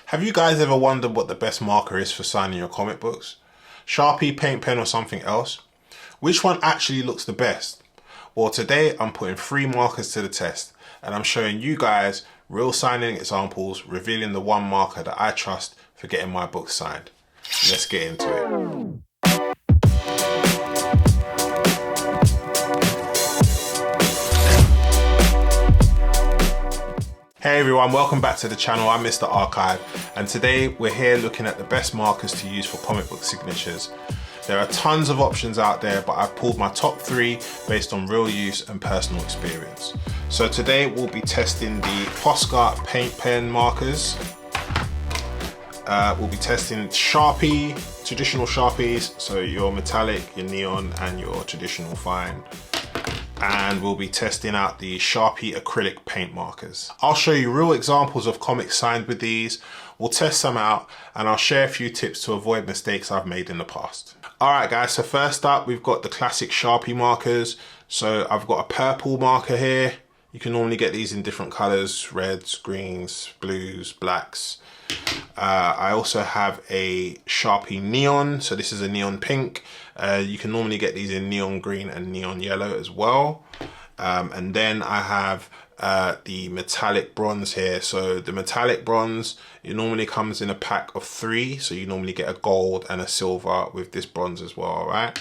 Have you guys ever wondered what the best marker is for signing your comic books? Sharpie, paint pen, or something else? Which one actually looks the best? Well, today I'm putting 3 markers to the test and I'm showing you guys real signing examples, revealing the one marker that I trust for getting my book signed. Let's get into it. Hey everyone, welcome back to the channel. I'm Mr. Archive, and today we're here looking at the best markers to use for comic book signatures. There are tons of options out there, but I've pulled my top 3 based on real use and personal experience. So today we'll be testing the Posca paint pen markers. We'll be testing Sharpie, traditional Sharpies, so your metallic, your neon, and your traditional fine. And we'll be testing out the Sharpie acrylic paint markers. I'll show you real examples of comics signed with these. We'll test some out and I'll share a few tips to avoid mistakes I've made in the past. All right guys, so first up we've got the classic Sharpie markers. So I've got a purple marker here. You can normally get these in different colors, reds, greens, blues, blacks. I also have a Sharpie neon, so this is a neon pink. You can normally get these in neon green and neon yellow as well. And then I have the metallic bronze here. So the metallic bronze, it normally comes in a pack of 3. So you normally get a gold and a silver with this bronze as well, all right?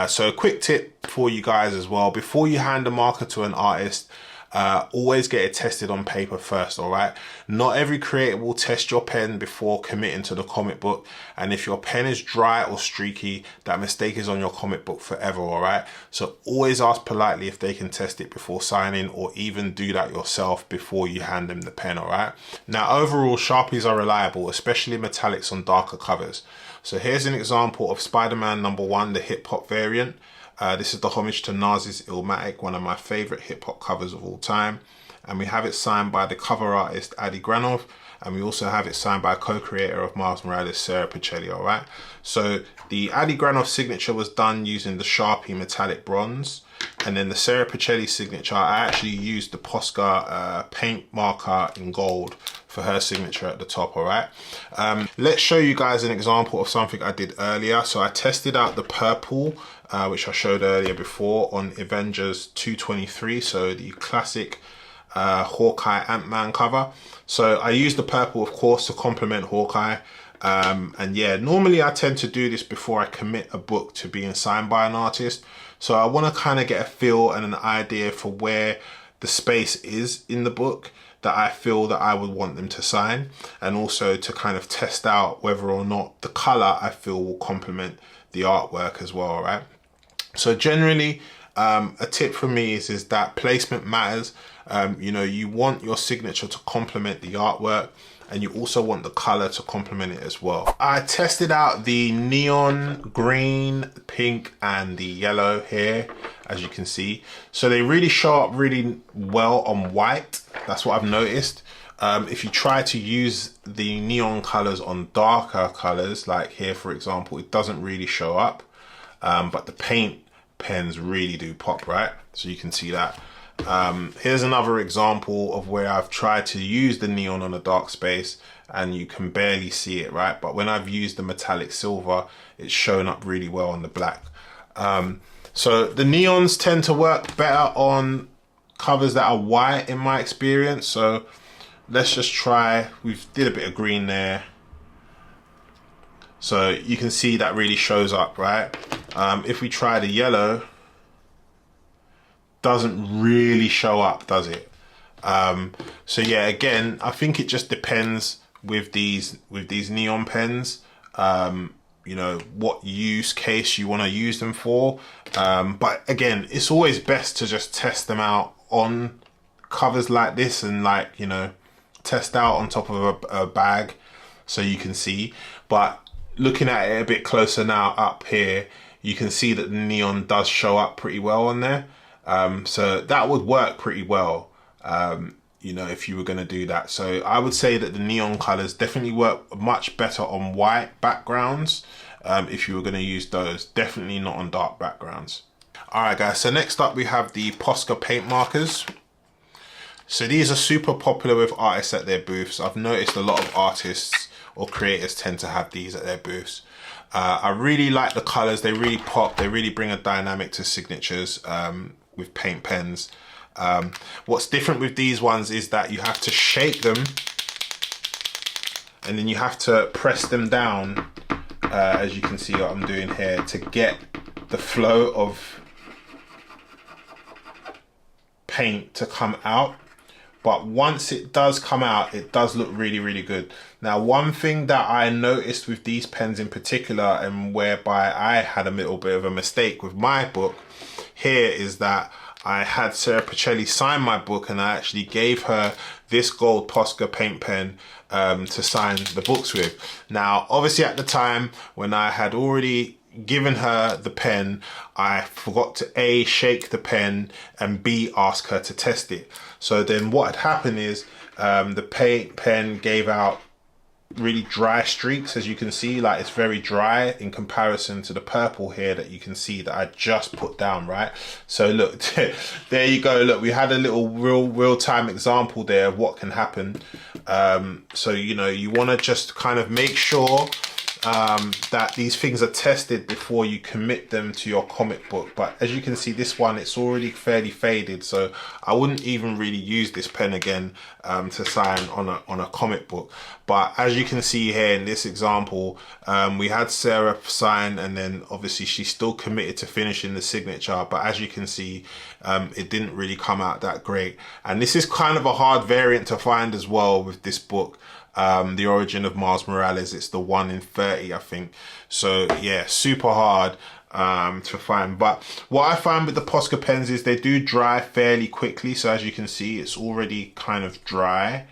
So a quick tip for you guys as well, before you hand a marker to an artist, always get it tested on paper first, all right? Not every creator will test your pen before committing to the comic book, and if your pen is dry or streaky, that mistake is on your comic book forever, all right? So always ask politely if they can test it before signing, or even do that yourself before you hand them the pen, all right? Now overall, Sharpies are reliable, especially metallics on darker covers. So here's an example of Spider-Man #1, the hip hop variant. This is the homage to Nas's Illmatic, one of my favorite hip hop covers of all time. And we have it signed by the cover artist Adi Granov, and we also have it signed by co-creator of Miles Morales, Sarah Pacelli, all right? So the Adi Granov signature was done using the Sharpie metallic bronze, and then the Sarah Pacelli signature, I actually used the Posca paint marker in gold for her signature at the top, all right? Let's show you guys an example of something I did earlier. So I tested out the purple, which I showed earlier before on Avengers 223, so the classic Hawkeye Ant-Man cover. So I used the purple, of course, to complement Hawkeye. And yeah, normally I tend to do this before I commit a book to being signed by an artist. So I want to kind of get a feel and an idea for where the space is in the book that I feel that I would want them to sign, and also to kind of test out whether or not the color I feel will complement the artwork as well, right? So generally, a tip for me is that placement matters. You know, you want your signature to complement the artwork, and you also want the color to complement it as well. I tested out the neon green, pink, and the yellow here, as you can see. So they really show up really well on white. That's what I've noticed. If you try to use the neon colors on darker colors, like here, for example, it doesn't really show up. But the paint pens really do pop, right? So you can see that. Here's another example of where I've tried to use the neon on a dark space and you can barely see it, right? But when I've used the metallic silver, it's shown up really well on the black. So the neons tend to work better on covers that are white in my experience. So let's just try, we've did a bit of green there. So you can see that really shows up, right? If we try the yellow, doesn't really show up, does it? So yeah, again, I think it just depends with these neon pens, you know, what use case you want to use them for. But again, it's always best to just test them out on covers like this, and like, you know, test out on top of a bag so you can see. But looking at it a bit closer now up here, you can see that the neon does show up pretty well on there. So that would work pretty well, you know, if you were going to do that. So I would say that the neon colors definitely work much better on white backgrounds. If you were going to use those, definitely not on dark backgrounds. All right guys, so next up we have the Posca paint markers. So these are super popular with artists at their booths. I've noticed a lot of artists or creators tend to have these at their booths. I really like the colors. They really pop. They really bring a dynamic to signatures with paint pens. What's different with these ones is that you have to shake them and then you have to press them down, as you can see what I'm doing here, to get the flow of paint to come out. But once it does come out, it does look really, really good. Now, one thing that I noticed with these pens in particular, and whereby I had a little bit of a mistake with my book here, is that I had Sarah Pacelli sign my book, and I actually gave her this gold Posca paint pen to sign the books with. Now, obviously at the time when I had already given her the pen, I forgot to A, shake the pen, and B, ask her to test it. So then what had happened is the paint pen gave out really dry streaks, as you can see. Like, it's very dry in comparison to the purple here that you can see that I just put down, right? So look, there you go. Look, we had a little real-time example there of what can happen. So, you know, you want to just kind of make sure that these things are tested before you commit them to your comic book. But as you can see, this one, it's already fairly faded, so I wouldn't even really use this pen again to sign on a comic book. But as you can see here in this example, we had Sarah sign, and then obviously she's still committed to finishing the signature, but as you can see, it didn't really come out that great. And this is kind of a hard variant to find as well with this book. The Origin of Miles Morales, it's the 1 in 30, I think. So yeah, super hard to find. But what I find with the Posca pens is they do dry fairly quickly. So as you can see, it's already kind of dry.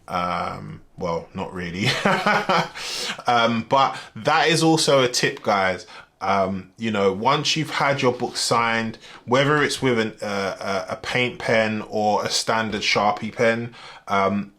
Well, not really. But that is also a tip, guys. You know, once you've had your book signed, whether it's with a paint pen or a standard Sharpie pen,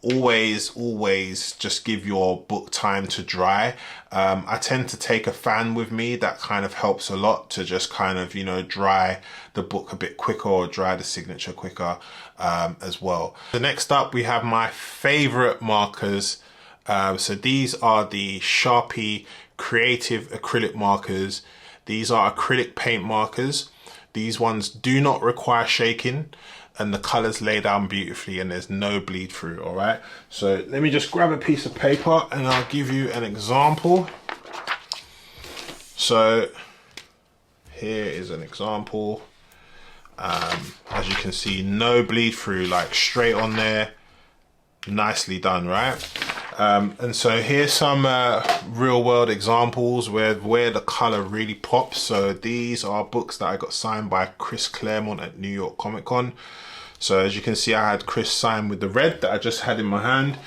always just give your book time to dry. I tend to take a fan with me. That kind of helps a lot to just kind of, you know, dry the book a bit quicker, or dry the signature quicker as well. So next up, we have my favorite markers. So these are the Sharpie Creative acrylic markers. These are acrylic paint markers. These ones do not require shaking, and the colors lay down beautifully, and there's no bleed through. All right, so let me just grab a piece of paper and I'll give you an example. So here is an example. As you can see, no bleed through, like straight on there, nicely done, right? And so here's some real world examples where the color really pops. So these are books that I got signed by Chris Claremont at New York Comic Con. So as you can see, I had Chris sign with the red that I just had in my hand.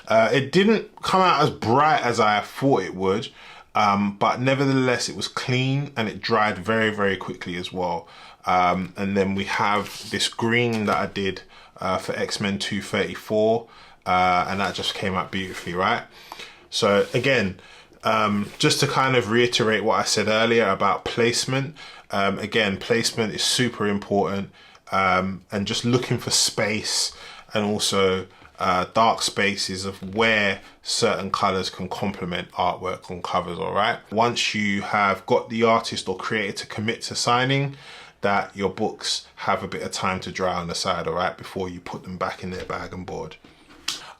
It didn't come out as bright as I thought it would, but nevertheless it was clean and it dried very, very quickly as well. And then we have this green that I did for X-Men 234. And that just came out beautifully, right? So again, just to kind of reiterate what I said earlier about placement, again, placement is super important, and just looking for space, and also dark spaces of where certain colors can complement artwork on covers. All right, once you have got the artist or creator to commit to signing, that your books have a bit of time to dry on the side, all right, before you put them back in their bag and board.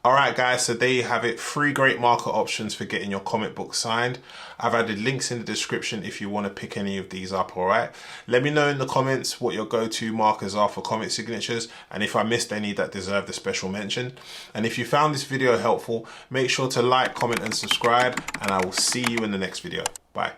Alright guys, so there you have it. 3 great marker options for getting your comic book signed. I've added links in the description if you want to pick any of these up, alright? Let me know in the comments what your go-to markers are for comic signatures, and if I missed any that deserve the special mention. And if you found this video helpful, make sure to like, comment and subscribe, and I will see you in the next video. Bye.